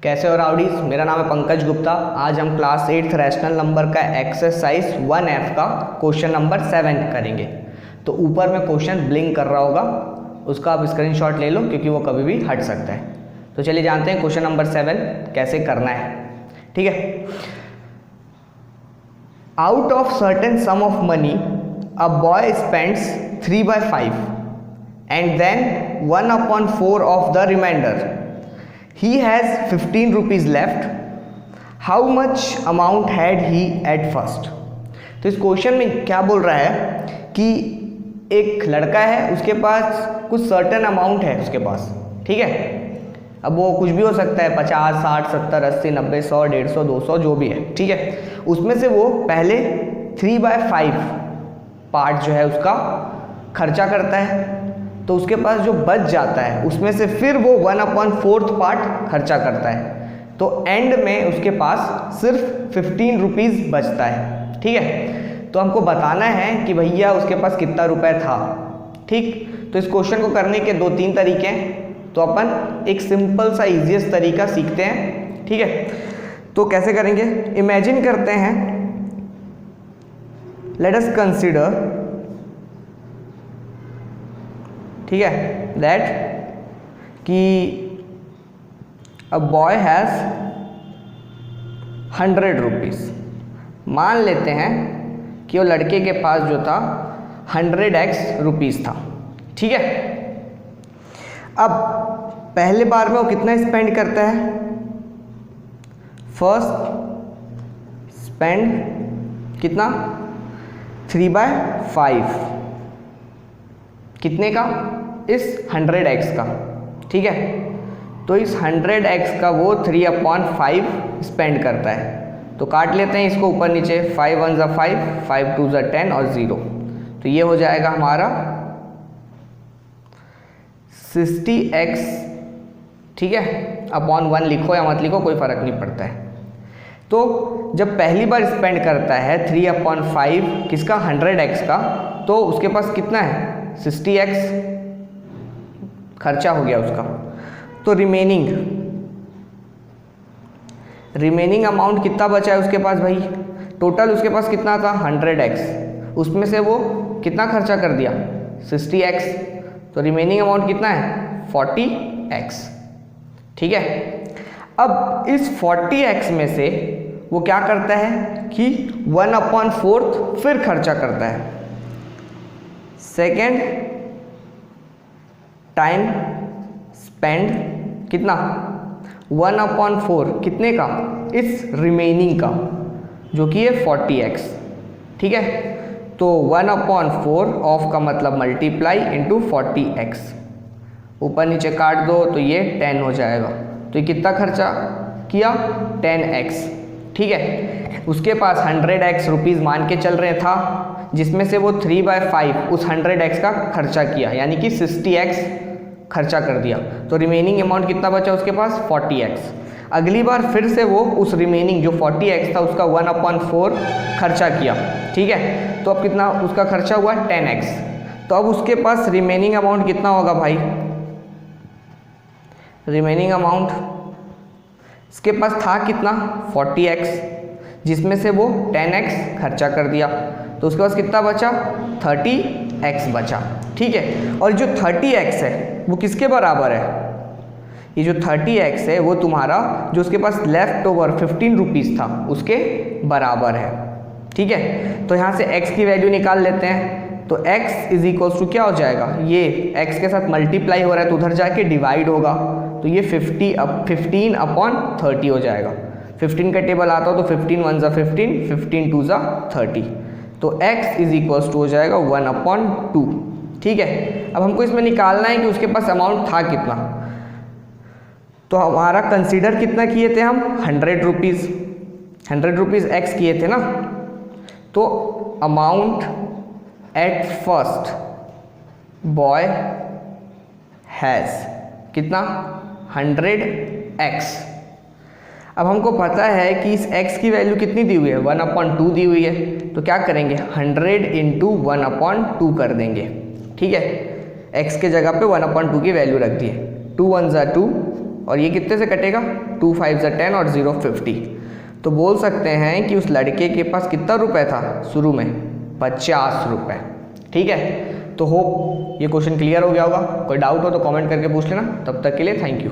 कैसे हो राउडीज। मेरा नाम है पंकज गुप्ता। आज हम क्लास 8th रैशनल नंबर का एक्सरसाइज 1F का क्वेश्चन नंबर 7 करेंगे। तो ऊपर में क्वेश्चन ब्लिंक कर रहा होगा, उसका आप स्क्रीनशॉट ले लो क्योंकि वो कभी भी हट सकता है। तो चलिए जानते हैं क्वेश्चन नंबर 7 कैसे करना है। ठीक है। Out of certain some of money a boy spends 3/5 and then 1/4 of the remainder. He has 15 rupees left. How much amount had he at first? तो इस क्वेश्चन में क्या बोल रहा है कि एक लड़का है, उसके पास कुछ सर्टेन अमाउंट है उसके पास। ठीक है। अब वो कुछ भी हो सकता है, 50, 60, 70, 80, 90, 100, 150, 200 जो भी है। ठीक है। उसमें से वो पहले 3/5 पार्ट जो है उसका खर्चा करता है, तो उसके पास जो बच जाता है उसमें से फिर वो 1/4 पार्ट खर्चा करता है। तो एंड में उसके पास सिर्फ 15 रुपीज़ बचता है। ठीक है। तो हमको बताना है कि भैया उसके पास कितना रुपए था। ठीक। तो इस क्वेश्चन को करने के 2-3 तरीके हैं, तो अपन एक सिंपल सा इजीएस्ट तरीका सीखते हैं। ठीक है। तो कैसे करेंगे, इमेजिन करते हैं, लेट अस कंसिडर, ठीक है, दैट कि अ बॉय हैज़ 100 रुपीज़। मान लेते हैं कि वो लड़के के पास जो था 100x रुपीज़ था। ठीक है। अब पहले बार में वो कितना स्पेंड करता है, फर्स्ट स्पेंड कितना, 3/5 कितने का, इस 100x का। ठीक है। तो इस 100x का वो 3/5 स्पेंड करता है। तो काट लेते हैं इसको ऊपर नीचे, 5 1 5, 5 2 10 और 0। तो ये हो जाएगा हमारा 60x। ठीक है। अपॉन 1 लिखो या मत लिखो, कोई फ़र्क नहीं पड़ता है। तो जब पहली बार स्पेंड करता है 3/5 किसका, 100x का, तो उसके पास कितना है, 60x खर्चा हो गया उसका। तो रिमेनिंग अमाउंट कितना बचा है उसके पास भाई, टोटल उसके पास कितना था 100x, उसमें से वो कितना खर्चा कर दिया, 60x। तो रिमेनिंग अमाउंट कितना है, 40x। ठीक है। अब इस 40x में से वो क्या करता है कि 1/4 फिर खर्चा करता है। सेकेंड टाइम स्पेंड कितना, 1/4 कितने का, इस रिमेनिंग का, जो कि है 40x। ठीक है। तो 1/4 ऑफ का मतलब मल्टीप्लाई इंटू 40x, ऊपर नीचे काट दो तो ये 10 हो जाएगा। तो ये कितना खर्चा किया, 10x। ठीक है। उसके पास 100x रुपीज़ मान के चल रहे था, जिसमें से वो 3/5 उस 100x का खर्चा किया, यानी कि 60x खर्चा कर दिया। तो रिमेनिंग अमाउंट कितना बचा उसके पास, 40x। अगली बार फिर से वो उस रिमेनिंग जो 40x था उसका 1/4 खर्चा किया। ठीक है। तो अब कितना उसका खर्चा हुआ, 10x। तो अब उसके पास रिमेनिंग अमाउंट कितना होगा भाई, रिमेनिंग अमाउंट इसके पास था कितना, 40x, जिसमें से वो 10x खर्चा कर दिया। तो उसके पास कितना बचा, 30x बचा। ठीक है। और जो 30x है वो किसके बराबर है, ये जो 30x है वो तुम्हारा जो उसके पास लेफ्ट ओवर 15 रुपीज़ था उसके बराबर है। ठीक है। तो यहाँ से x की वैल्यू निकाल लेते हैं। तो x इज इक्वल्स टू क्या हो जाएगा, ये x के साथ मल्टीप्लाई हो रहा है तो उधर जाके डिवाइड होगा, तो ये 15/30 हो जाएगा। 15 का टेबल आता हो तो 15 1 15, 15 2 30। तो x इज इक्वल्स टू हो जाएगा 1/2। ठीक है। अब हमको इसमें निकालना है कि उसके पास अमाउंट था कितना। तो हमारा कंसीडर कितना किए थे हम, 100 रुपीज़ x किए थे ना। तो amount at first boy has कितना, 100x। अब हमको पता है कि इस x की वैल्यू कितनी दी हुई है, 1/2 दी हुई है। तो क्या करेंगे, 100 इंटू 1/2 कर देंगे। ठीक है। x के जगह पे 1/2 की वैल्यू रख दिए, 2 1 2, और ये कितने से कटेगा, 2 5 10 और 0 50। तो बोल सकते हैं कि उस लड़के के पास कितना रुपए था शुरू में, 50 रुपये। ठीक है, तो होप ये क्वेश्चन क्लियर हो गया होगा। कोई डाउट हो तो कमेंट करके पूछ लेना। तब तक के लिए थैंक यू।